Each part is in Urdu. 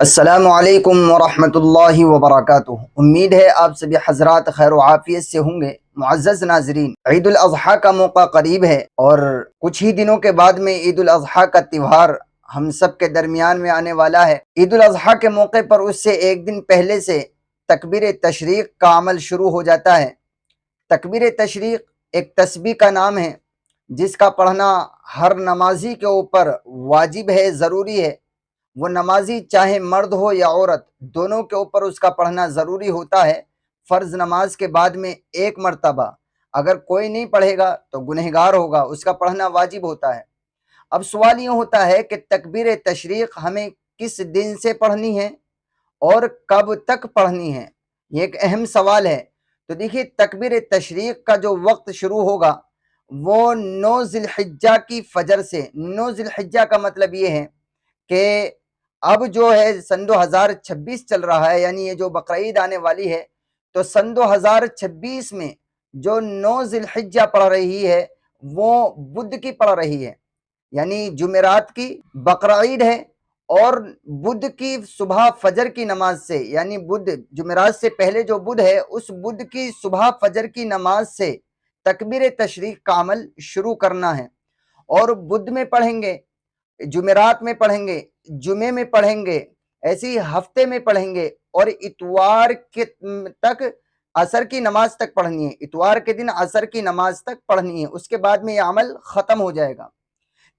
السلام علیکم ورحمۃ اللہ وبرکاتہ۔ امید ہے آپ سبھی حضرات خیر و عافیت سے ہوں گے۔ معزز ناظرین، عید الاضحیٰ کا موقع قریب ہے اور کچھ ہی دنوں کے بعد میں عید الاضحیٰ کا تہوار ہم سب کے درمیان میں آنے والا ہے۔ عید الاضحیٰ کے موقع پر اس سے ایک دن پہلے سے تکبیر تشریق کا عمل شروع ہو جاتا ہے۔ تکبیر تشریق ایک تسبیح کا نام ہے جس کا پڑھنا ہر نمازی کے اوپر واجب ہے، ضروری ہے۔ وہ نمازی چاہے مرد ہو یا عورت، دونوں کے اوپر اس کا پڑھنا ضروری ہوتا ہے۔ فرض نماز کے بعد میں ایک مرتبہ، اگر کوئی نہیں پڑھے گا تو گنہگار ہوگا، اس کا پڑھنا واجب ہوتا ہے۔ اب سوال یہ ہوتا ہے کہ تکبیر تشریق ہمیں کس دن سے پڑھنی ہے اور کب تک پڑھنی ہے؟ یہ ایک اہم سوال ہے۔ تو دیکھیے، تکبیر تشریق کا جو وقت شروع ہوگا وہ 9 ذی الحجہ کی فجر سے۔ 9 ذی الحجہ کا مطلب یہ ہے کہ اب جو ہے سن 2026 چل رہا ہے، یعنی یہ جو بقرعید آنے والی ہے، تو سن 2026 میں جو 9 ذی الحجہ پڑ رہی ہے وہ بدھ کی پڑ رہی ہے، یعنی جمعرات کی بقرعید ہے، اور بدھ کی صبح فجر کی نماز سے، یعنی بدھ جمعرات سے پہلے جو بدھ ہے اس بدھ کی صبح فجر کی نماز سے تکبیر تشریق کا عمل شروع کرنا ہے۔ اور بدھ میں پڑھیں گے، جمعرات میں پڑھیں گے، جمعے میں پڑھیں گے، ایسے ہی ہفتے میں پڑھیں گے، اور اتوار کے تک عصر کی نماز تک پڑھنی ہے۔ اتوار کے دن عصر کی نماز تک پڑھنی ہے، اس کے بعد میں یہ عمل ختم ہو جائے گا۔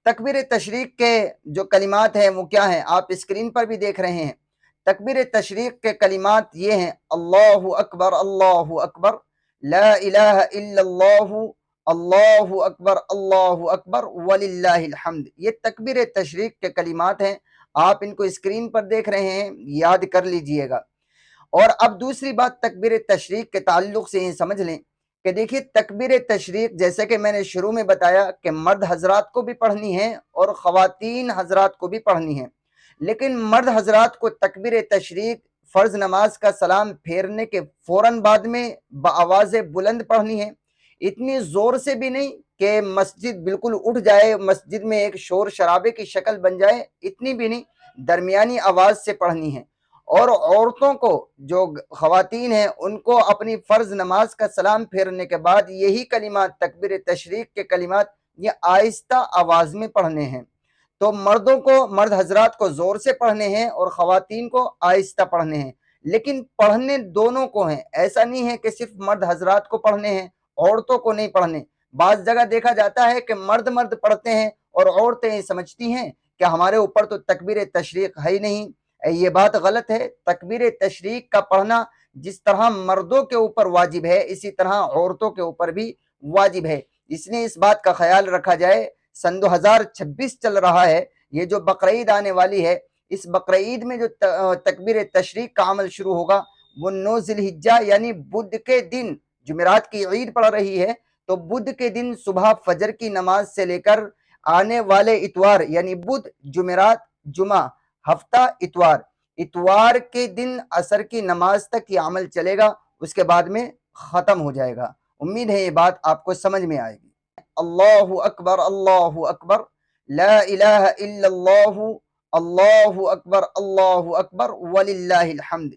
تکبیر تشریق کے جو کلمات ہیں وہ کیا ہیں؟ آپ اسکرین پر بھی دیکھ رہے ہیں۔ تکبیر تشریق کے کلمات یہ ہیں: اللہ اکبر، اللہ اکبر، لا الہ الا اللہ، اللہ اکبر وللہ الحمد۔ یہ تکبیر تشریق کے کلمات ہیں، آپ ان کو اسکرین پر دیکھ رہے ہیں، یاد کر لیجئے گا۔ اور اب دوسری بات تکبیر تشریق کے تعلق سے یہ سمجھ لیں کہ دیکھیے، تکبیر تشریق جیسے کہ میں نے شروع میں بتایا کہ مرد حضرات کو بھی پڑھنی ہے اور خواتین حضرات کو بھی پڑھنی ہے، لیکن مرد حضرات کو تکبیر تشریق فرض نماز کا سلام پھیرنے کے فوراً بعد میں بآواز بلند پڑھنی ہے۔ اتنی زور سے بھی نہیں کہ مسجد بالکل اٹھ جائے، مسجد میں ایک شور شرابے کی شکل بن جائے، اتنی بھی نہیں، درمیانی آواز سے پڑھنی ہے۔ اور عورتوں کو، جو خواتین ہیں، ان کو اپنی فرض نماز کا سلام پھیرنے کے بعد یہی کلمات، تکبیر تشریق کے کلمات، یہ آہستہ آواز میں پڑھنے ہیں۔ تو مردوں کو، مرد حضرات کو زور سے پڑھنے ہیں اور خواتین کو آہستہ پڑھنے ہیں، لیکن پڑھنے دونوں کو ہیں۔ ایسا نہیں ہے کہ صرف مرد حضرات کو پڑھنے ہیں، عورتوں کو نہیں پڑھنے۔ بعض جگہ دیکھا جاتا ہے کہ مرد پڑھتے ہیں اور عورتیں سمجھتی ہیں کہ ہمارے اوپر تو تکبیر تشریق ہے ہی نہیں۔ یہ بات غلط ہے۔ تکبیر تشریق کا پڑھنا جس طرح مردوں کے اوپر واجب ہے، اسی طرح عورتوں کے اوپر بھی واجب ہے۔ اس لیے اس بات کا خیال رکھا جائے، سن 2026 چل رہا ہے، یہ جو بقرعید آنے والی ہے، اس بقرعید میں جو تکبیر تشریق کا عمل شروع ہوگا وہ 9 ذی الحجہ یعنی بدھ کے دن، جمعرات کی عید پڑ رہی ہے تو بدھ کے دن صبح فجر کی نماز سے لے کر آنے والے اتوار، یعنی بدھ، جمعرات، جمعہ، ہفتہ، اتوار کے دن عصر کی نماز تک یہ عمل چلے گا، اس کے بعد میں ختم ہو جائے گا۔ امید ہے یہ بات آپ کو سمجھ میں آئے گی۔ اللہ اکبر، لا الہ الا اللہ، اللہ اکبر وللہ الحمد۔